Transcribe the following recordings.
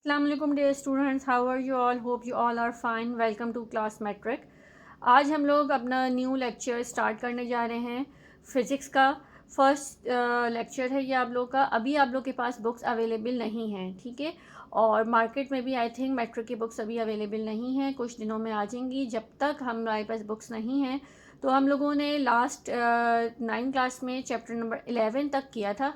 Assalamualaikum dear students, how are you all? Hope you all are fine. Welcome to class metric. आज हम लोग अपना new lecture start करने जा रहे हैं फिज़िक्स का। फर्स्ट लेक्चर है ये आप लोग का। अभी आप लोग के पास बुक्स अवेलेबल नहीं हैं, ठीक है। और मार्केट में भी आई थिंक मेट्रिक की बुक्स अभी अवेलेबल नहीं हैं, कुछ दिनों में आ जाएंगी। जब तक हमारे पास बुक्स नहीं हैं तो हम लोगों ने लास्ट 9 क्लास में चैप्टर नंबर 11 तक किया था।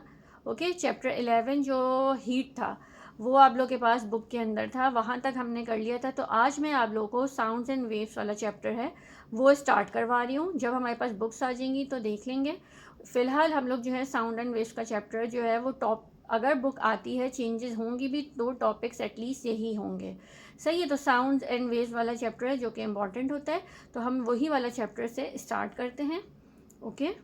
ओके, चैप्टर 11 जो हीट था वो आप लोग के पास बुक के अंदर था, वहाँ तक हमने कर लिया था। तो आज मैं आप लोगों को साउंड्स एंड वेव्स वाला चैप्टर है वो स्टार्ट करवा रही हूँ। जब हमारे पास बुक्स आ जाएंगी तो देख लेंगे। फ़िलहाल हम लोग जो है साउंड एंड वेव्स का चैप्टर जो है वो टॉप, अगर बुक आती है चेंजेस होंगी भी तो टॉपिक्स एटलीस्ट यही होंगे, सही है। तो साउंड एंड वेव्स वाला चैप्टर है जो कि इम्पॉर्टेंट होता है, तो हम वही वाला चैप्टर से स्टार्ट करते हैं। ओके,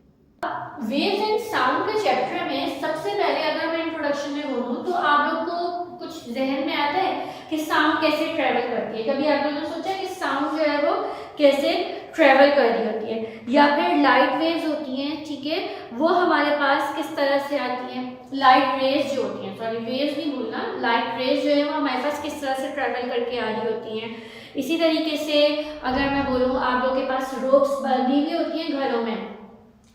वेव्स एंड साउंड के चैप्टर में सबसे पहले अगर मैं इंट्रोडक्शन में बोलूँ तो आप लोग को कुछ जहन में आता है कि साउंड कैसे ट्रैवल करती है। कभी आप लोगों ने सोचा कि साउंड जो है वो कैसे ट्रैवल कर रही होती है, या फिर लाइट वेव्स होती हैं, ठीक है, वो हमारे पास किस तरह से आती हैं। लाइट रेज जो होती हैं, सॉरी वेव्स नहीं बोलना, लाइट रेज जो है वो हमारे पास किस तरह से ट्रैवल करके आ रही होती हैं। इसी तरीके से अगर मैं बोलूँ आप लोग के पास रोप्स बंधी हुई होती हैं, घरों में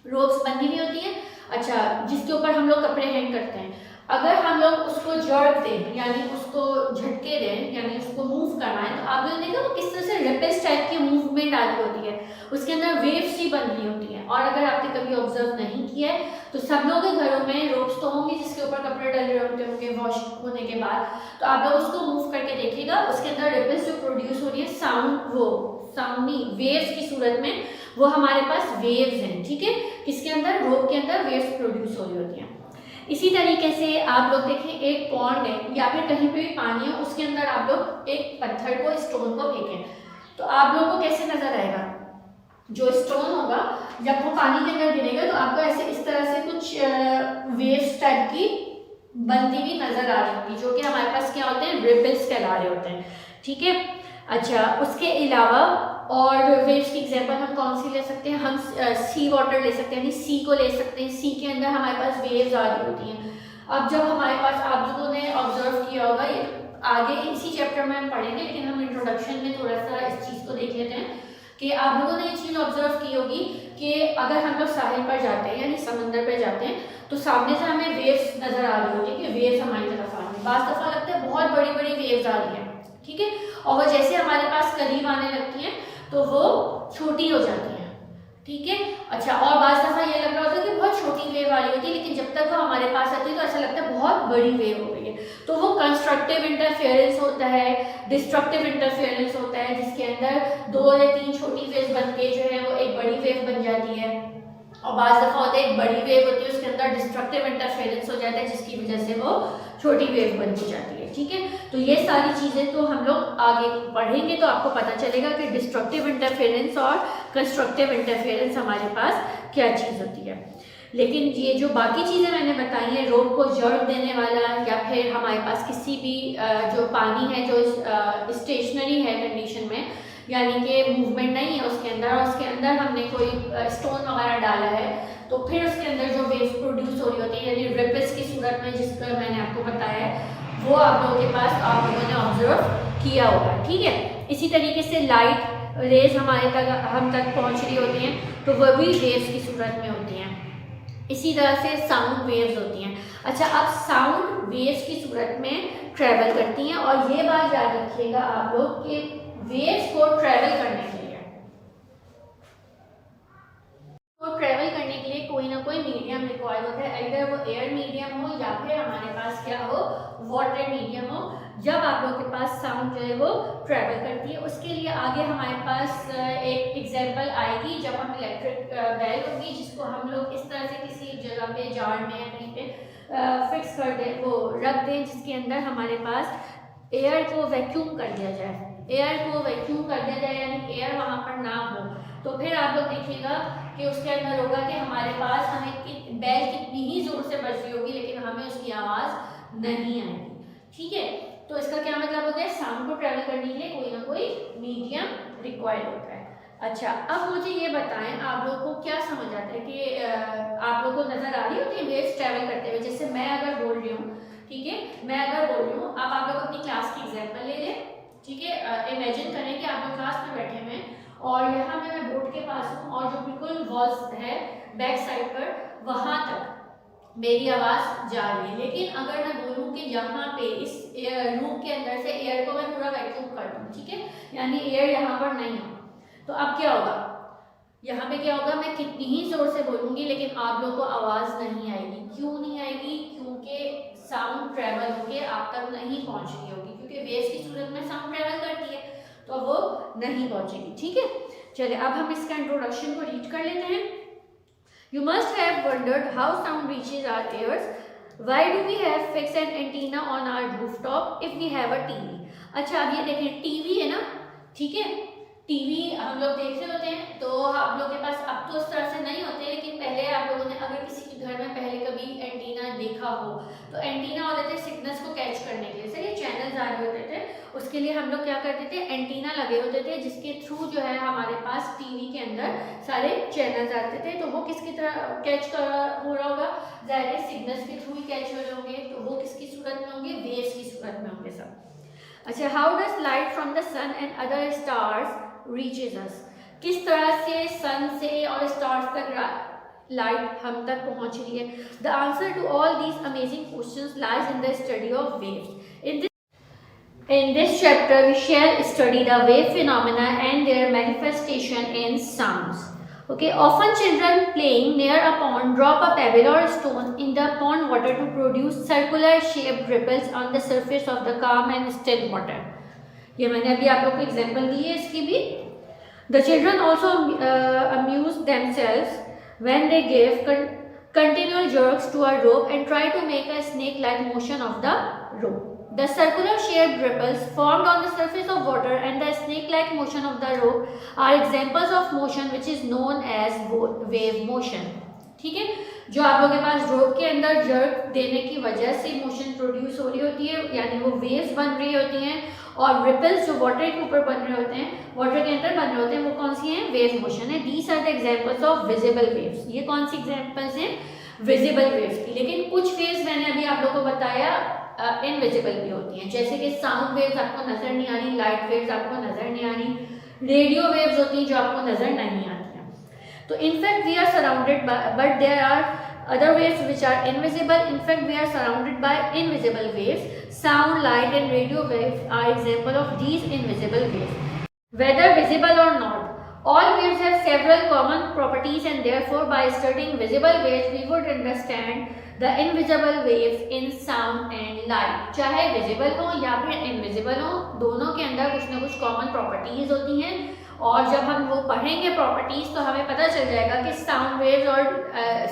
रोप्स बंधी हुई होती है, अच्छा, जिसके ऊपर हम लोग कपड़े हैंग करते हैं। अगर हम लोग उसको जर्क दें यानी उसको झटके दें यानी उसको मूव करना है, तो आप लोगों ने देखा वो किस तरह से रिपल्स टाइप की मूवमेंट आ रही होती है, उसके अंदर वेव्स ही बन रही होती हैं। और अगर आपने कभी ऑब्जर्व नहीं किया है तो सब लोगों के घरों में रोप्स तो होंगे जिसके ऊपर कपड़े डले होते होंगे वॉश होने के बाद, तो आप लोग उसको मूव करके देखिएगा, उसके अंदर रिपल्स जो प्रोड्यूस हो रही है साउंड, वो साउंड नहीं वेव्स की सूरत में, वो हमारे पास वेव्स हैं, ठीक है। किसके अंदर, रोप के अंदर वेव्स प्रोड्यूस हो रही होती हैं। इसी तरीके से आप लोग देखें एक पॉन्ड है या फिर कहीं पे भी पानी है, उसके अंदर आप लोग एक पत्थर को, स्टोन को फेंकें, तो आप लोगों को कैसे नजर आएगा। जो स्टोन होगा जब वो पानी के अंदर गिरेगा तो आपको ऐसे इस तरह से कुछ वेव्स टाइप की बनती हुई नजर आ रही होगी, जो कि हमारे पास क्या होते हैं, रिपल्स कहला रहे होते हैं, ठीक है। अच्छा, उसके अलावा और वेव्स की एग्जांपल हम कौन सी ले सकते हैं, हम सी वाटर ले सकते हैं, यानी सी को ले सकते हैं। सी के अंदर हमारे पास वेव्स आ रही होती हैं। अब जब हमारे पास, आप लोगों ने ऑब्जर्व किया होगा, ये आगे इसी चैप्टर में हम पढ़ेंगे, लेकिन हम इंट्रोडक्शन में थोड़ा सा इस चीज़ को देख लेते हैं कि आप लोगों ने ये चीज़ ऑब्जर्व की होगी कि अगर हम लोग साहिल पर जाते हैं यानी समंदर पर जाते हैं तो सामने से हमें वेव्स नजर आ रही होती है कि वेव्स हमारी तरफ आ रही है। बाज़ दफ़ा लगता है बहुत बड़ी बड़ी वेव्स आ रही हैं, ठीक है, और वो जैसे हमारे पास करीब आने लगती हैं तो वो छोटी हो जाती है, ठीक है। अच्छा, और बाज़ दफ़ा ये लग रहा होता है कि बहुत छोटी वेव आ रही होती है, लेकिन जब तक वो हमारे पास आती है तो ऐसा लगता है बहुत बड़ी वेव हो गई है। तो वो कंस्ट्रक्टिव इंटरफेरेंस होता है, डिस्ट्रक्टिव इंटरफेरेंस होता है, जिसके अंदर 2 या 3 छोटी वेव बन के जो है वो एक बड़ी वेव बन जाती है। और बाज़ दफ़ा होता है एक बड़ी वेव होती है, उसके अंदर डिस्ट्रक्टिव इंटरफेरेंस हो जाता है, जिसकी वजह से वो छोटी वेव बन जाती है, ठीक है। तो ये सारी चीज़ें तो हम लोग आगे पढ़ेंगे तो आपको पता चलेगा कि डिस्ट्रक्टिव इंटरफेरेंस और कंस्ट्रक्टिव इंटरफेरेंस हमारे पास क्या चीज़ होती है। लेकिन ये जो बाकी चीज़ें मैंने बताई हैं, रोप को जड़ देने वाला, या फिर हमारे पास किसी भी जो पानी है जो स्टेशनरी है कंडीशन में, यानी कि मूवमेंट नहीं है उसके अंदर, और उसके अंदर हमने कोई स्टोन वगैरह डाला है, तो फिर उसके अंदर जो वेव्स प्रोड्यूस हो रही होती है यानी रिपल्स की सूरत में, जिसका मैंने आपको बताया है, वो आप लोगों के पास आप लोगों ने ऑब्जर्व किया होगा, ठीक है। इसी तरीके से लाइट रेज हमारे तक, हम तक पहुंच रही होती हैं तो वह भी वेव्स की सूरत में होती हैं। इसी तरह से साउंड वेव्स होती हैं। अच्छा, अब साउंड वेव्स की सूरत में ट्रैवल करती हैं, और ये बात याद रखिएगा आप लोग कि वेव्स को ट्रैवल करने के लिए कोई ना कोई मीडियम रिक्वायर्ड होता है, इधर वो एयर मीडियम हो या फिर हमारे पास क्या हो, वाटर मीडियम हो, जब आप लोग के पास साउंड जो है वो ट्रैवल करती है। उसके लिए आगे हमारे पास एक एग्जांपल आएगी जब हम इलेक्ट्रिक बेल होगी, जिसको हम लोग इस तरह से किसी जगह पे, जार में या कहीं पे फिक्स कर दें, वो रख दें, जिसके अंदर हमारे पास एयर को वैक्यूम कर दिया जाए, एयर को वैक्यूम कर दिया जाए यानी एयर वहाँ पर ना हो, तो फिर आप लोग देखिएगा कि उसके अंदर होगा कि हमारे पास हमें बेल कितनी ही जोर से बज रही होगी लेकिन हमें उसकी आवाज़ नहीं आएगी, ठीक है। तो इसका क्या मतलब होता है, साउंड को ट्रैवल करने के लिए कोई ना कोई मीडियम रिक्वायर्ड होता है। अच्छा, अब मुझे ये बताएं आप लोग को क्या समझ आता है कि आप लोग को नज़र आ रही होती है वेव्स ट्रैवल करते हुए। जैसे मैं अगर बोल रही हूँ, ठीक है, मैं अगर बोल रही हूँ, अब आप लोग अपनी क्लास इमेजिन करें कि आप लोग क्लास में बैठे हुए हैं और यहाँ पे मैं बोर्ड के पास हूँ और जो बिल्कुल वॉल्स है बैक साइड पर वहाँ तक मेरी आवाज़ जा रही है, लेकिन अगर मैं बोलूँ कि यहाँ पे इस रूम के अंदर से एयर को मैं पूरा वैक्यूम कर दूँ, ठीक है, यानी एयर यहाँ पर नहीं हो, तो अब क्या होगा, यहाँ पे क्या होगा, मैं कितनी ही जोर से बोलूँगी लेकिन आप लोगों को आवाज़ नहीं आएगी। क्यों नहीं आएगी? क्योंकि साउंड ट्रेवल होके आप तक नहीं पहुँच रही होगी, क्योंकि वेव्स की सूरत में साउंड ट्रेवल करती है तो वो नहीं पहुँचेगी। ठीक है, चलिए अब हम इसका इंट्रोडक्शन को रीड कर लेते हैं। You must have wondered how sound reaches our ears. Why do we have fixed an antenna on our rooftop if we have a TV? अच्छा, अब ये देखें, टीवी है ना, ठीक है, टीवी हम लोग देख रहे होते हैं, तो आप लोग के पास अब तो उस तरह से नहीं होते, लेकिन पहले आप लोगों ने अगर किसी के घर में पहले कभी एंटीना देखा हो तो एंटीना होते थे सिग्नल्स को कैच करने के लिए, सही, चैनल्स आ रहे होते थे, उसके लिए हम लोग क्या करते थे, एंटीना लगे होते थे जिसके थ्रू जो है हमारे पास टीवी के अंदर सारे चैनल्स आते थे। तो वो किसकी तरह कैच हो रहा होगा, ज़ाहिर है सिग्नल्स के थ्रू ही कैच हो रहे होंगे, तो वो किसकी सूरत में होंगे, वेव्स की सूरत में होंगे सब। अच्छा, how does light from the sun and other stars reaches us? किस तरह से सन से और स्टार्स तक लाइट हम तक पहुंच रही है? The answer to all these amazing questions lies in the study of waves. In this chapter, we shall study the wave phenomena and their manifestation in sounds. Okay, often children playing near a pond drop a pebble or stone in the pond water to produce circular shaped ripples on the surface of the calm and still water. ये मैंने अभी आप लोग को example दी है इसकी भी। The children also amuse themselves when they give continual jerks to a rope and try to make a snake-like motion of the rope. The circular shaped ripples formed on the surface of water and the snake-like motion of the rope are examples of motion which is known as wave motion. ठीक है, जो आप लोगों के पास रोप के अंदर jerk देने की वजह से मोशन प्रोड्यूस हो रही होती है, यानी वो वेव्स बन रही होती हैं, और रिपल्स जो वाटर के ऊपर बन रहे होते हैं, वाटर के अंदर बन रहे होते हैं, वो कौन सी हैं, वेव मोशन है। These are the examples of visible waves. ये कौन सी एग्जाम्पल्स हैं, विजिबल वेव्स की। लेकिन कुछ वेव्स मैंने अभी आप लोगों को बताया इनविजिबल भी होती हैं, जैसे कि साउंड वेव्स आपको नजर नहीं आ रही, लाइट वेव्स आपको नजर नहीं आ रही, रेडियो वेव्स होती हैं जो आपको नजर नहीं आती हैं। तो in fact we are surrounded by, but there are other waves which are invisible. In fact, we are surrounded by invisible waves. Sound, light and radio waves are example of these invisible waves. Whether visible or not, all waves have several common properties, and therefore by studying visible waves we would understand the invisible waves in sound and light. चाहे visible हो या फिर invisible हो, दोनों के अंदर कुछ ना कुछ common properties होती हैं, और जब हम वो पढ़ेंगे प्रॉपर्टीज तो हमें पता चल जाएगा कि साउंड वेव्स और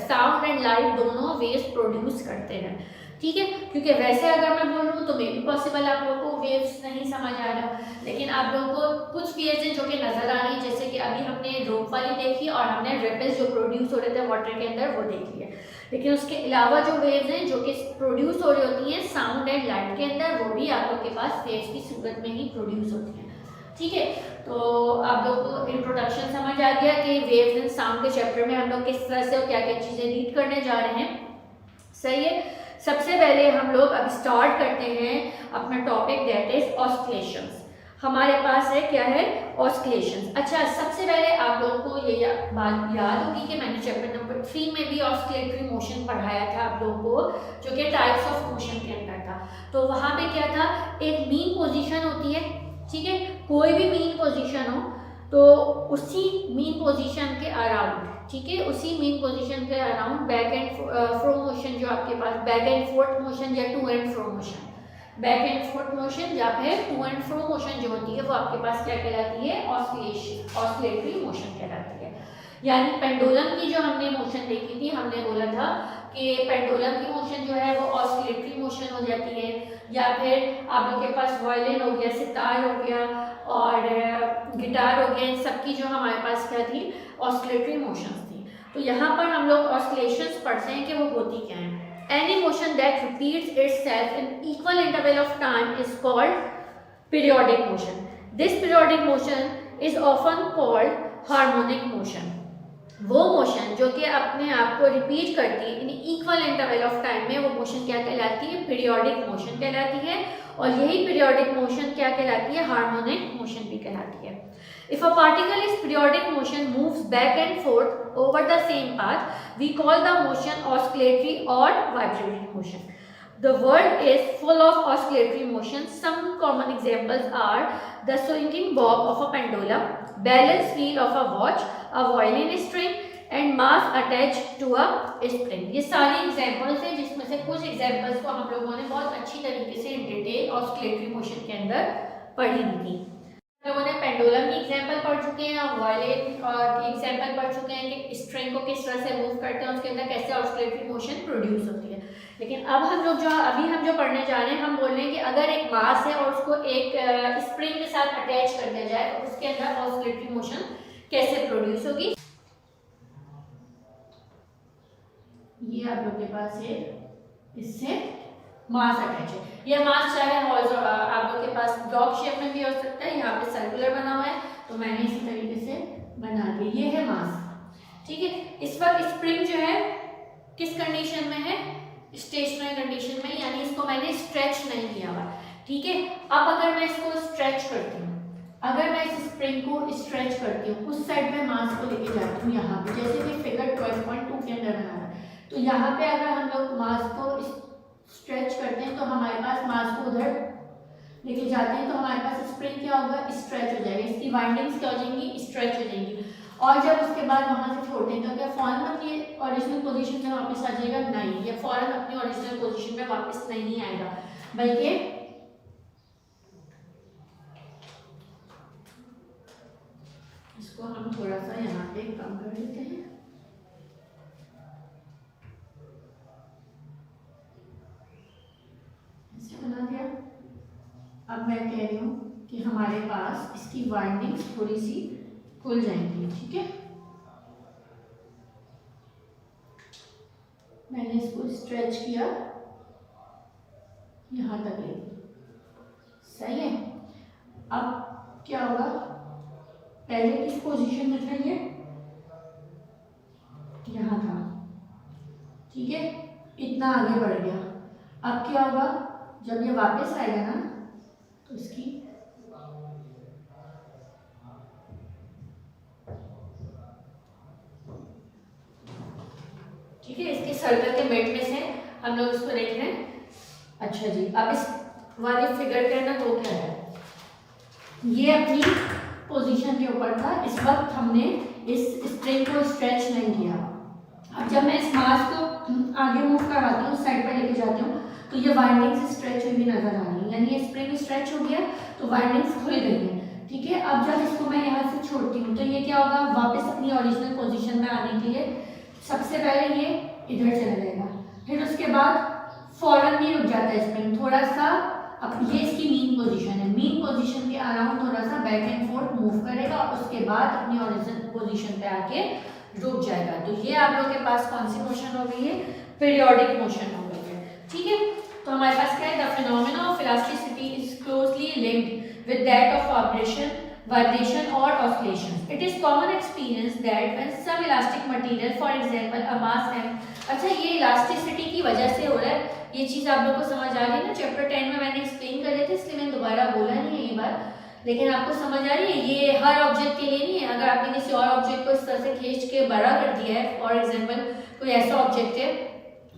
साउंड एंड लाइट दोनों वेव्स प्रोड्यूस करते हैं। ठीक है, क्योंकि वैसे अगर मैं बोलूँ तो मे भी पॉसिबल आप लोगों को वेव्स नहीं समझ आ रहा, लेकिन आप लोगों को कुछ वेव्स हैं जो कि नज़र आ रही है, जैसे कि अभी हमने रोप वाली देखी और हमने रिपल्स जो प्रोड्यूस हो रहे थे वाटर के अंदर वो देखी है। लेकिन उसके अलावा जो वेव्स हैं जो कि प्रोड्यूस हो रही होती हैं साउंड एंड लाइट के अंदर, वो भी आप लोग के पास वेव्स की सूरत में ही प्रोड्यूस होती हैं। ठीक है, तो आप लोग को इंट्रोडक्शन समझ आ गया कि वेव्स एंड साउंड के चैप्टर में हम लोग किस तरह से और क्या क्या चीज़ें रीड करने जा रहे हैं। सही है, सबसे पहले हम लोग अब स्टार्ट करते हैं अपना टॉपिक, दैट इज ऑस्किलेशंस। हमारे पास है क्या है, ऑस्किलेशंस। अच्छा, सबसे पहले आप लोगों को ये बात याद होगी कि मैंने चैप्टर नंबर 3 में भी ऑस्किलेटरी मोशन पढ़ाया था आप लोगों को, जो कि टाइप्स ऑफ मोशन के अंदर था। तो वहाँ पे क्या था, एक मीन पोजीशन होती है, ठीक है, कोई भी मीन पोजीशन हो तो उसी मीन पोजीशन के अराउंड, ठीक है, उसी मीन पोजीशन के around back and fro motion, जो आपके पास बैक एंड फोर्थ मोशन या to and fro motion, back and forth motion या फिर टू एंड फ्रो मोशन जो होती है वो आपके पास क्या कहलाती है, ऑस्किलेटरी मोशन कहलाती है। यानी पेंडुलम की जो हमने मोशन देखी थी, हमने बोला था कि पेंडुलम की मोशन जो है वो ऑस्किलेटरी मोशन हो जाती है, या फिर आप लोग के पास वायलिन हो गया, सितार हो गया और गिटार हो गया, इन सब की जो हमारे पास क्या थी, ऑस्किलेटरी मोशंस थी। तो यहाँ पर हम लोग ऑस्किलेशंस पढ़ते हैं कि वो होती क्या है। Any motion that repeats itself in equal interval of time is called periodic motion. This periodic motion is often called harmonic motion. वो मोशन जो कि अपने आप को रिपीट करती है in equal interval of time में, वो मोशन क्या कहलाती है? पीरियोडिक मोशन कहलाती है। और यही पीरियोडिक मोशन क्या कहलाती है? हार्मोनिक मोशन भी कहलाती है। If a particle is periodic motion moves back and forth over the same path, we call the motion oscillatory or vibratory motion. The world is full of oscillatory motions. Some common examples are the swinging bob of a pendulum, balance wheel of a watch, a violin string, and mass attached to a spring. ये सारे examples हैं जिसमें से कुछ examples को हम लोगों ने बहुत अच्छी तरीके से इन डिटेल ऑस्किलेटरी मोशन के अंदर पढ़ी थी। लोगों ने पेंडुलम की एग्जांपल पढ़ चुके हैं, वायलिन की एग्जांपल पढ़ चुके हैं कि स्ट्रिंग को किस तरह से मूव करते हैं, उसके अंदर कैसे ऑस्किलेटरी मोशन प्रोड्यूस होती है। लेकिन अब हम लोग जो पढ़ने जा रहे हैं, हम बोल रहे हैं कि अगर एक मास है और उसको एक स्प्रिंग के साथ अटैच कर दिया जाए तो उसके अंदर ऑस्किलेटरी मोशन कैसे प्रोड्यूस होगी। ये आप लोग के पास है, इससे मास अटैच है। यह मास चाहे आप लोग के पास ब्लॉक शेप में भी हो सकता है, यहाँ पे सर्कुलर बना हुआ है तो मैंने इसी तरीके से बना दिया। ये है मास, ठीक है। इस वक्त स्प्रिंग जो है किस कंडीशन में है? स्टेशनरी कंडीशन में, यानी इसको मैंने स्ट्रेच नहीं किया हुआ, ठीक है। अब अगर मैं इसको स्ट्रेच करती हूँ, अगर मैं इस स्प्रिंग को स्ट्रेच करती हूँ, उस साइड पे मास को लेके जाती हूँ यहाँ पे, जैसे कि फिगर 12.2 के अंदर बना है, तो यहाँ पे अगर हम लोग मास को स्ट्रेच करते हैं तो हमारे पास मास को उधर लेके जाते हैं तो हमारे पास स्प्रिंग क्या होगा? स्ट्रेच हो जाएगा, इसकी वाइंडिंग्स क्या हो जाएंगी? स्ट्रेच हो जाएंगी। और जब उसके बाद वहां से छोड़ते हैं तो क्या फौरन अपनी ओरिजिनल पोजीशन में वापस आ जाएगा? नहीं, ये फौरन अपनी ओरिजिनल पोजीशन में वापस नहीं आएगा, बल्कि इसको हम थोड़ा सा यहाँ पे कम कर देते हैं। बना दिया। अब मैं कह रही हूँ कि हमारे पास इसकी वाइंडिंग्स थोड़ी सी खुल जाएंगी, ठीक है। मैंने इसको स्ट्रेच किया यहाँ तक ले, सही है। अब क्या होगा? पहले किस पोजीशन में था? ये यहाँ था, ठीक है, इतना आगे बढ़ गया। अब क्या होगा? जब ये वापस आएगा ना तो इसकी ठीक है, इसके सर्कल के मिड में से हम लोग इसको देख रहे हैं। अच्छा जी, अब इस वाली फिगर के अंदर वो क्या है? ये अपनी पोजीशन के ऊपर था, इस वक्त हमने इस स्प्रिंग को स्ट्रेच नहीं किया। अब जब मैं इस मास को आगे मूव करवाती हूँ, साइड पर लेके जाती हूँ, तो ये वाइंडिंग्स स्ट्रेच हुई नजर आ रही है, यानी ये स्प्रिंग स्ट्रेच हो गया तो वाइंडिंग्स खुल गई है, ठीक है। अब जब इसको मैं यहाँ से छोड़ती हूँ तो ये क्या होगा? वापस अपनी ओरिजिनल पोजीशन में आने के लिए सबसे पहले ये इधर चला जाएगा, फिर उसके बाद फौरन नहीं रुक जाता है स्प्रिंग, थोड़ा सा अब ये इसकी मीन पोजीशन है, मीन पोजीशन के अराउंड थोड़ा सा बैक एंड फोर्थ मूव करेगा और उसके बाद अपनी ओरिजिनल पोजीशन पे आके रुक जाएगा। तो ये आप लोग के पास कौन सी मोशन हो गई है? पीरियोडिक मोशन हो गई है, ठीक है। तो हमारे पास क्या है? The phenomena of elasticity is closely linked with that of vibration or oscillations. It is common experience that when some elastic material, for example a mass m, अच्छा ये इलास्टिसिटी की वजह से हो रहा है, ये चीज़ आप लोग को समझ आ रही है ना? चैप्टर 10 में मैंने एक्सप्लेन कर दिया था, इसलिए मैंने दोबारा बोला नहीं है ये बात, लेकिन आपको समझ आ रही है। ये हर ऑब्जेक्ट के लिए नहीं है। अगर आपने किसी और ऑब्जेक्ट को इस तरह से खींच के बड़ा कर दिया है, फॉर एग्जाम्पल कोई ऐसा ऑब्जेक्ट है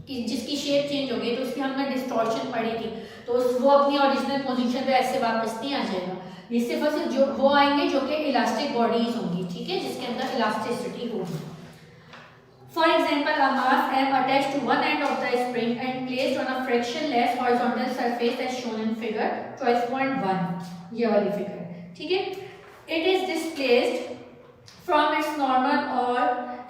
कि जिसकी शेप चेंज हो गई, तो उसकी हमने डिस्टॉर्शन पढ़ी थी, तो वो अपनी ओरिजिनल पोजीशन पे ऐसे वापस नहीं आ जाएगा। ये सिर्फ और सिर्फ जो वो आएंगे जो कि इलास्टिक बॉडीज होंगी, ठीक है, जिसके अंदर इलास्टिसिटी होगी। For example a mass m attached to one end of the spring and placed on a frictionless horizontal surface as shown in figure 12.1, ये वाली फिगर, ठीक है। It is displaced from its normal or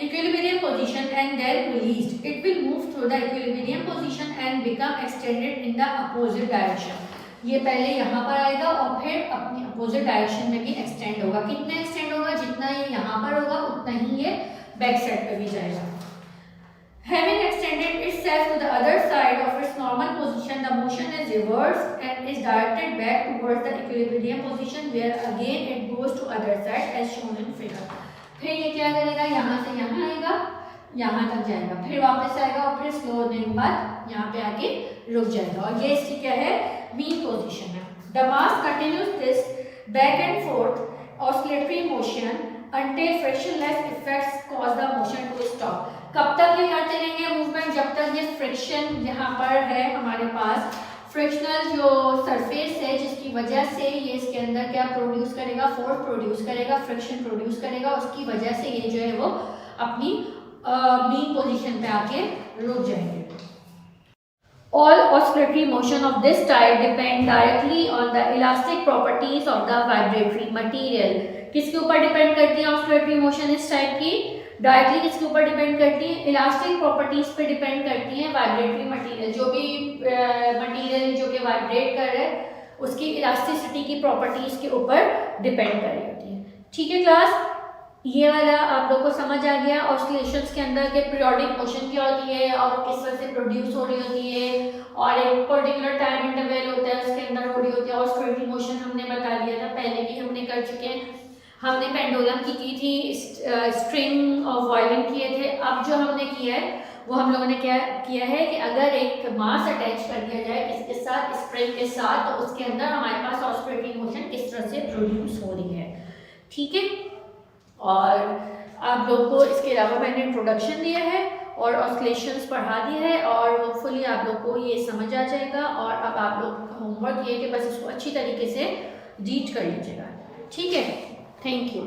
equilibrium position and then released. It will move through the equilibrium position and become extended in the opposite direction. ये पहले यहाँ पर आएगा और फिर अपनी अपोजिट डायरेक्शन में भी एक्सटेंड होगा। कितना एक्सटेंड होगा? जितना ये यहाँ पर होगा उतना ही ये बैक साइड पे भी जाएगा। Having extended itself to the other side of its normal position, the motion is reversed and is directed back towards the equilibrium position, where again it goes to other side as shown in figure. फिर ये क्या करेगा, यहाँ से यहाँ आएगा, यहाँ तक जाएगा, फिर वापस आएगा और फिर स्लो होने के बाद यहाँ पे आके रुक जाएगा। और ये इसकी क्या है, मीन पोजीशन है। The mass continues this back and fourth oscillatory motion until frictionless effects cause the motion to stop। कब तक ये करते रहेंगे मूवमेंट, जब तक ये फ्रिक्शन यहाँ पर है हमारे पास, फ्रिक्शनल जो सरफेस है जिसकी वजह से ये इसके अंदर क्या प्रोड्यूस करेगा, फोर्स प्रोड्यूस करेगा, फ्रिक्शन प्रोड्यूस करेगा, उसकी वजह से ये जो है वो अपनी मीन पोजीशन पे आके रुक जाएंगे। All oscillatory motion of this type depend directly on the elastic properties of the vibratory material। किसके ऊपर डिपेंड करती है ऑस्किलेटरी मोशन इस टाइप की, डायरेक्टली किसके ऊपर डिपेंड करती है, इलास्टिक प्रॉपर्टीज पे डिपेंड करती है वाइब्रेटरी मटेरियल। जो भी मटेरियल जो कि वाइब्रेट कर रहा है उसकी इलास्टिसिटी की प्रॉपर्टीज के ऊपर डिपेंड कर रही होती है। ठीक है क्लास, ये वाला आप लोग को समझ आ गया। ऑस्किलेशंस के अंदर के पीरियोडिक मोशन क्या होती है और किस तरह से प्रोड्यूस हो रही होती है, और एक पर्टिकुलर टाइम इंटरवल होता है उसके अंदर हो रही होती है। ऑस्किलेटरी मोशन हमने बता दिया था, पहले भी हमने कर चुके हैं। हमने पेंडुलम की थी, स्ट्रिंग ऑफ वायलिन किए थे। अब जो हमने किया है वो हम लोगों ने क्या किया है कि अगर एक मास अटैच कर दिया जाए किसके साथ, स्प्रिंग के साथ, तो उसके अंदर हमारे पास ऑस्किलेटरी मोशन किस तरह से प्रोड्यूस हो रही है। ठीक है, और आप लोग को इसके अलावा मैंने इंट्रोडक्शन दिया है और ऑस्किलेशंस पढ़ा दिया है, और होपफुली आप लोग को ये समझ आ जाएगा। और अब आप लोग का होमवर्क ये है कि बस इसको अच्छी तरीके से रीड कर लीजिएगा। ठीक है, थैंक यू।